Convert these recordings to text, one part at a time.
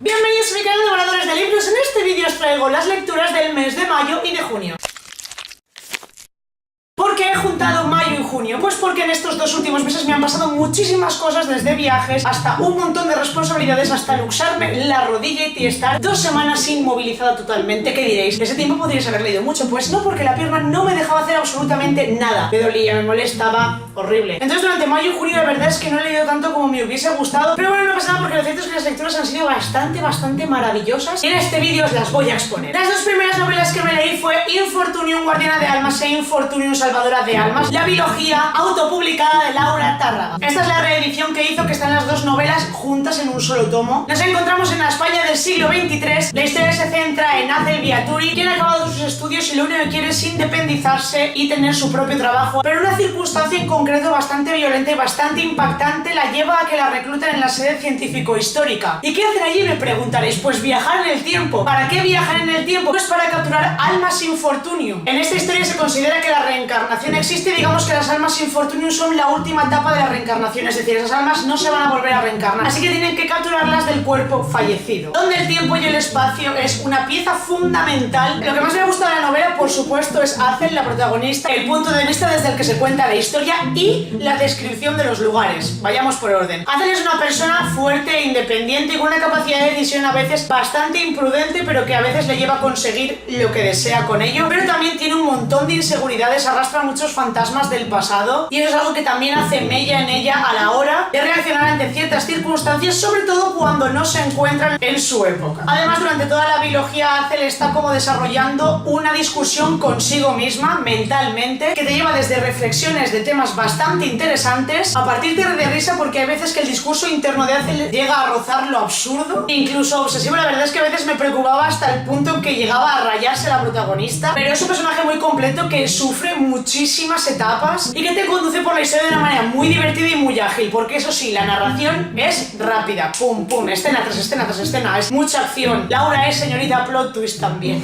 Bienvenidos a mi canal de Devoradores de Libros. En este vídeo os traigo las lecturas del mes de mayo y de junio. ¿Por qué he juntado mayo y junio? Pues porque en estos dos últimos meses me han pasado muchísimas cosas, desde viajes hasta un montón de responsabilidades, hasta luxarme la rodilla y estar 2 semanas inmovilizada totalmente. ¿Qué diréis? ¿Ese tiempo podríais haber leído mucho? Pues no, porque la pierna no me dejaba hacer absolutamente nada. Me dolía, me molestaba, horrible. Entonces durante mayo y junio la verdad es que no he leído tanto como me hubiese gustado, pero bueno, no pasa nada porque lo cierto es que las lecturas han sido bastante maravillosas y en este vídeo os las voy a exponer. Las dos primeras novelas que me leí fue Infortunium, Guardiana de Almas e Infortunium, Salvadora de Almas, la biología autopublicada de Laura Tárraga. Esta es la reedición que hizo, que están las dos novelas juntas en un solo tomo. Nos encontramos en la España del siglo XXIII. La historia se centra en Azel Viaturi, quien ha acabado sus estudios y lo único que quiere es independizarse y tener su propio trabajo, pero una circunstancia en concreto bastante violenta y bastante impactante la lleva a que la recluten en la sede científico-histórica. ¿Y qué hacen allí? Me preguntaréis. Pues viajar en el tiempo. ¿Para qué viajan en el tiempo? Pues para capturar almas Infortunium. En esta historia se considera que la reencarnación existe, digamos que las almas Infortunium son la última etapa de la reencarnación, es decir, esas almas no se van a volver a reencarnar, así que tienen que capturarlas del cuerpo fallecido, donde el tiempo y el espacio es una pieza fundamental. Lo que más me ha gustado de la novela, por supuesto, es Azel, la protagonista, el punto de vista desde el que se cuenta la historia y la descripción de los lugares. Vayamos por orden. Azel es una persona fuerte e independiente y con una capacidad de decisión a veces bastante imprudente, pero que a veces le lleva a conseguir lo que desea con ello, pero también tiene un montón de inseguridades, arrastra muchos fantasmas del pasado y eso es algo que también hace mella en ella a la hora de reaccionar ante ciertas circunstancias, sobre todo cuando no se encuentran en su época. Además, durante toda la biología Azel está como desarrollando una discusión consigo misma mentalmente que te lleva desde reflexiones de temas bastante interesantes a partirte de risa, porque hay veces que el discurso interno de Azel llega a rozar lo absurdo, incluso obsesivo. La verdad es que a veces me preocupaba hasta el punto en que llegaba a rayarse la protagonista, pero es un personaje muy completo que sufre muchísimas etapas y que te conduce por la historia de una manera muy divertida y muy ágil, porque eso sí, la narración es rápida, pum pum, escena tras escena tras escena, es mucha acción. Laura es señorita plot twist también.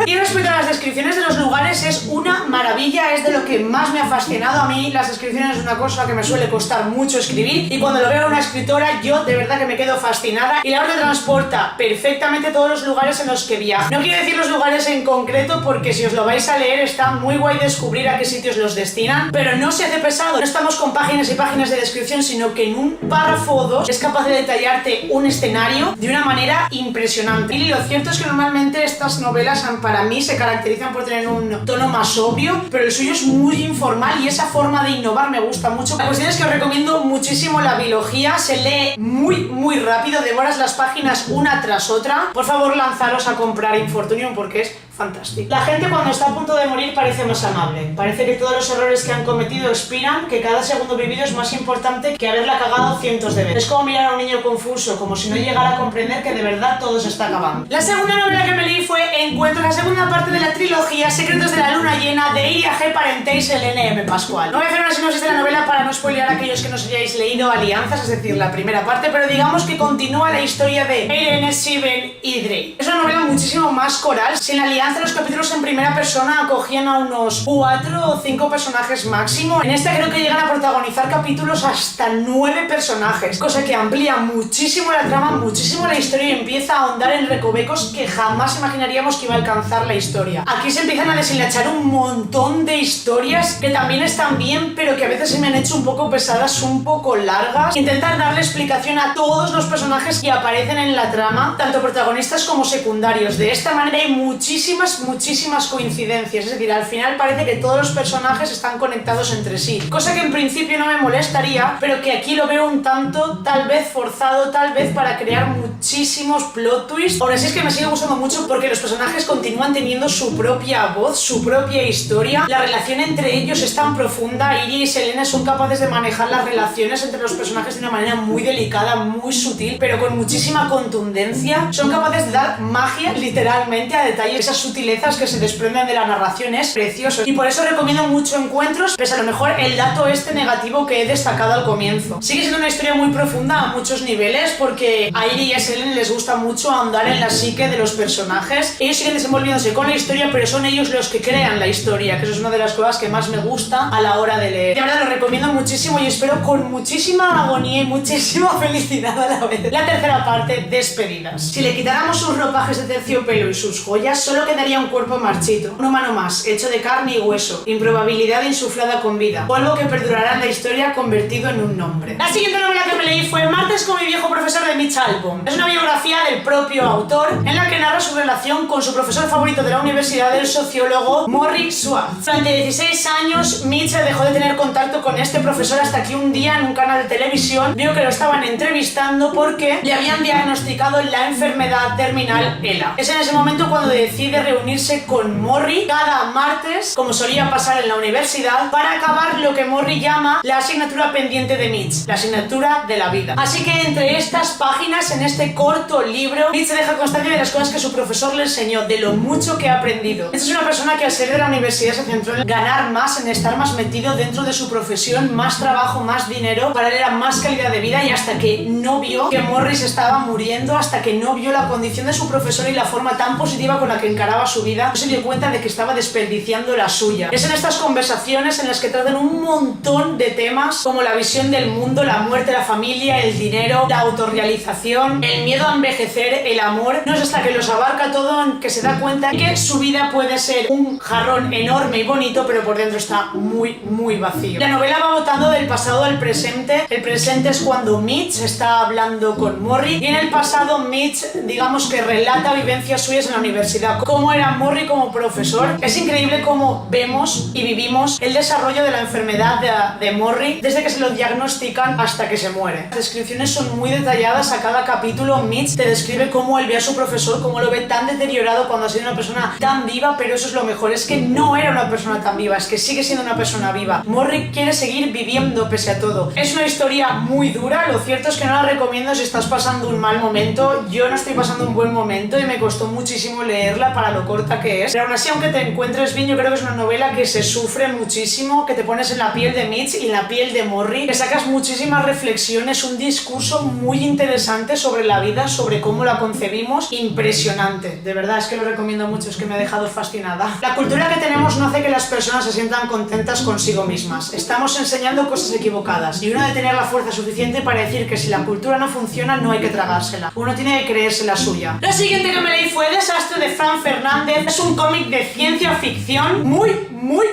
Y respecto a las descripciones de los lugares, es una maravilla, es de lo que más me ha fascinado a mí. Las descripciones es una cosa que me suele costar mucho escribir y cuando lo veo en una escritora yo de verdad que me quedo fascinada, y Laura transporta perfectamente todos los lugares en los que viaja. No quiero decir los lugares en concreto porque si os lo vais a leer está muy guay descubrir a qué sitios los destinan, pero no se hace pesado. No estamos con páginas y páginas de descripción, sino que en un párrafo o dos es capaz de detallarte un escenario de una manera impresionante. Y lo cierto es que normalmente estas novelas para mí se caracterizan por tener un tono más obvio, pero el suyo es muy informal y esa forma de innovar me gusta mucho. La cuestión es que os recomiendo muchísimo la biología, se lee muy rápido, devoras las páginas una tras otra. Por favor, lanzaros a comprar Infortunium porque es fantástico. La gente cuando está a punto de morir parece más amable, parece que todos los errores que han cometido expiran, que cada segundo vivido es más importante que haberla cagado cientos de veces. Es como mirar a un niño confuso, como si no llegara a comprender que de verdad todo se está acabando. La segunda novela que me leí fue Encuentro, la segunda parte de la trilogía Secretos de la Luna Llena de Iria G. Parenteis LNM Pascual. No voy a hacer una sinopsis de la novela para no spoilear a aquellos que no os hayáis leído Alianzas, es decir, la primera parte, pero digamos que continúa la historia de Irene, Sieben y Drake. Es una novela muchísimo más coral. Sin Alianza los capítulos en primera persona acogían a unos 4 o 5 personajes máximo. En esta creo que llegan a protagonizar capítulos hasta 9 personajes, cosa que amplía muchísimo la trama, muchísimo la historia y empieza a ahondar en recovecos que jamás imaginaríamos que iba a alcanzar la historia. Aquí se empiezan a deshilachar un montón de historias que también están bien, pero que a veces se me han hecho un poco pesadas, un poco largas. Intentar darle explicación a todos los personajes que aparecen en la trama, tanto protagonistas como secundarios. De esta manera hay muchísimas coincidencias, es decir, al final parece que todos los personajes están conectados entre sí, cosa que en principio no me molestaría, pero que aquí lo veo un tanto, tal vez forzado, tal vez para crear muchísimos plot twists. Aún así es que me sigue gustando mucho porque los personajes continúan teniendo su propia voz, su propia historia, la relación entre ellos es tan profunda, Iria y Selena son capaces de manejar las relaciones entre los personajes de una manera muy delicada, muy sutil, pero con muchísima contundencia, son capaces de dar magia literalmente a detalles. Esa sutilezas que se desprenden de la narración es precioso. Y por eso recomiendo mucho Encuentros, pese a lo mejor el dato negativo que he destacado al comienzo. Sigue siendo una historia muy profunda a muchos niveles, porque a Iri y a Selene les gusta mucho ahondar en la psique de los personajes. Ellos siguen desenvolviéndose con la historia, pero son ellos los que crean la historia, que eso es una de las cosas que más me gusta a la hora de leer. De verdad lo recomiendo muchísimo y espero con muchísima agonía y muchísima felicidad a la vez. La tercera parte, Despedidas. Si le quitáramos sus ropajes de terciopelo y sus joyas, solo quedaría un cuerpo marchito, un humano más, hecho de carne y hueso, improbabilidad insuflada con vida, polvo que perdurará en la historia convertido en un nombre. La siguiente novela que me leí fue Martes con mi viejo profesor de Mitch Albom. Es una biografía del propio autor en la que narra su relación con su profesor favorito de la universidad, el sociólogo Morrie Schwartz. Durante 16 años Mitch dejó de tener contacto con este profesor hasta que un día en un canal de televisión vio que lo estaban entrevistando porque le habían diagnosticado la enfermedad terminal ELA. Es en ese momento cuando decide reunirse con Morrie cada martes, como solía pasar en la universidad, para acabar lo que Morrie llama la asignatura pendiente de Mitch, la asignatura de la vida. Así que entre estas páginas, en este corto libro, Mitch deja constancia de las cosas que su profesor le enseñó, de lo mucho que ha aprendido. Mitch es una persona que al salir de la universidad se centró en ganar más, en estar más metido dentro de su profesión, más trabajo, más dinero, para él era más calidad de vida, y hasta que no vio que Morrie se estaba muriendo, hasta que no vio la condición de su profesor y la forma tan positiva con la que encaraba su vida, no se dio cuenta de que estaba desperdiciando la suya. Es en estas conversaciones en las que tratan un montón de temas como la visión del mundo, la muerte, la familia, el dinero, la autorrealización, el miedo a envejecer, el amor. No es hasta que los abarca todo en que se da cuenta que su vida puede ser un jarrón enorme y bonito, pero por dentro está muy, muy vacío. La novela va botando del pasado al presente. El presente es cuando Mitch está hablando con Morrie, y en el pasado Mitch, digamos que relata vivencias suyas en la universidad, cómo era Morrie como profesor. Es increíble cómo vemos y vivimos el desarrollo de la enfermedad de Morrie desde que se lo diagnostican hasta que se muere. Las descripciones son muy detalladas a cada capítulo. Mitch te describe cómo él ve a su profesor, cómo lo ve tan deteriorado cuando ha sido una persona tan viva, pero eso es lo mejor, es que no era una persona tan viva, es que sigue siendo una persona viva. Morrie quiere seguir viviendo pese a todo. Es una historia muy dura, lo cierto es que no la recomiendo si estás pasando un mal momento. Yo no estoy pasando un buen momento y me costó muchísimo leerla para lo corta que es, pero aún así, aunque te encuentres bien, yo creo que es una novela que se sufre muchísimo, que te pones en la piel de Mitch y en la piel de Morrie, que sacas muchísimas reflexiones, un discurso muy interesante sobre la vida, sobre cómo la concebimos, impresionante. De verdad, es que lo recomiendo mucho, es que me ha dejado fascinada. La cultura que tenemos no hace que las personas se sientan contentas consigo mismas. Estamos enseñando cosas equivocadas, y uno debe tener la fuerza suficiente para decir que si la cultura no funciona, no hay que tragársela. Uno tiene que creerse la suya. La siguiente que me leí fue Desastre de Fran Fernández. Es un cómic de ciencia ficción muy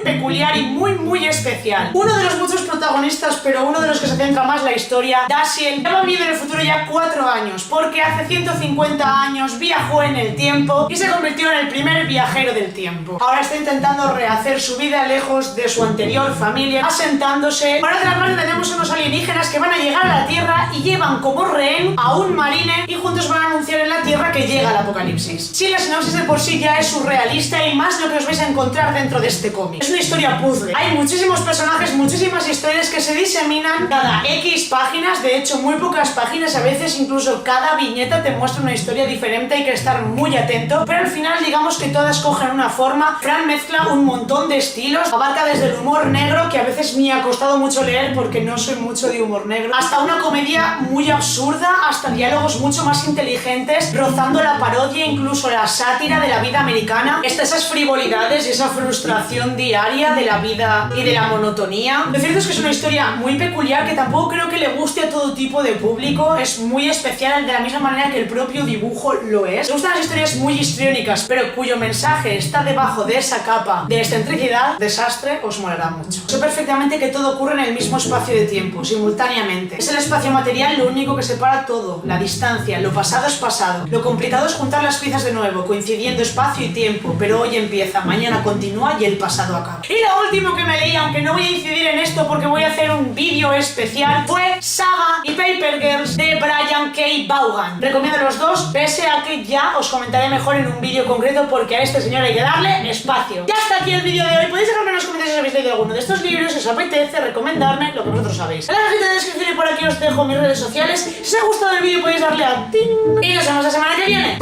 peculiar y muy especial. Uno de los muchos protagonistas, pero uno de los que se centra más la historia, Dashiell, lleva viviendo en el futuro ya 4 años, porque hace 150 años viajó en el tiempo y se convirtió en el primer viajero del tiempo. Ahora está intentando rehacer su vida lejos de su anterior familia, asentándose. Por otra parte tenemos unos alienígenas que van a llegar a la Tierra y llevan como rehén a un marine, y juntos van a anunciar en la Tierra que llega el apocalipsis. Si la sinopsis de por sí ya es surrealista, y más lo que os vais a encontrar dentro de este cómic. Es una historia puzzle. Hay muchísimos personajes, muchísimas historias que se diseminan cada X páginas, de hecho muy pocas páginas, a veces incluso cada viñeta te muestra una historia diferente, hay que estar muy atento, pero al final digamos que todas cogen una forma. Fran mezcla un montón de estilos, abarca desde el humor negro, que a veces me ha costado mucho leer porque no soy mucho de humor negro, hasta una comedia muy absurda, hasta diálogos mucho más inteligentes, rozando la parodia, incluso la sátira de la vida americana, esas frivolidades y esa frustración diaria de la vida y de la monotonía. Lo cierto es que es una historia muy peculiar, que tampoco creo que le guste a todo tipo de público, es muy especial de la misma manera que el propio dibujo lo es. Me gustan las historias muy histriónicas, pero cuyo mensaje está debajo de esa capa de excentricidad. Desastre os molará mucho. Sé perfectamente que todo ocurre en el mismo espacio de tiempo, simultáneamente. Es el espacio material lo único que separa todo, la distancia, lo pasado es pasado. Lo complicado es juntar las piezas de nuevo, coincidiendo espacio y tiempo, pero hoy empieza, mañana continúa y el pasado acaba. Y lo último que me leí, aunque no voy a incidir en esto porque voy a hacer un vídeo especial, fue Saga y Paper Girls de Brian K. Vaughan. Recomiendo los dos, pese a que ya os comentaré mejor en un vídeo concreto, porque a este señor hay que darle espacio. Ya está aquí el vídeo de hoy. Podéis dejarme en los comentarios si habéis leído alguno de estos libros, si os apetece recomendarme, lo que vosotros sabéis. En la cajita de descripción y por aquí os dejo mis redes sociales. Si os ha gustado el vídeo podéis darle a ting y nos vemos la semana que viene.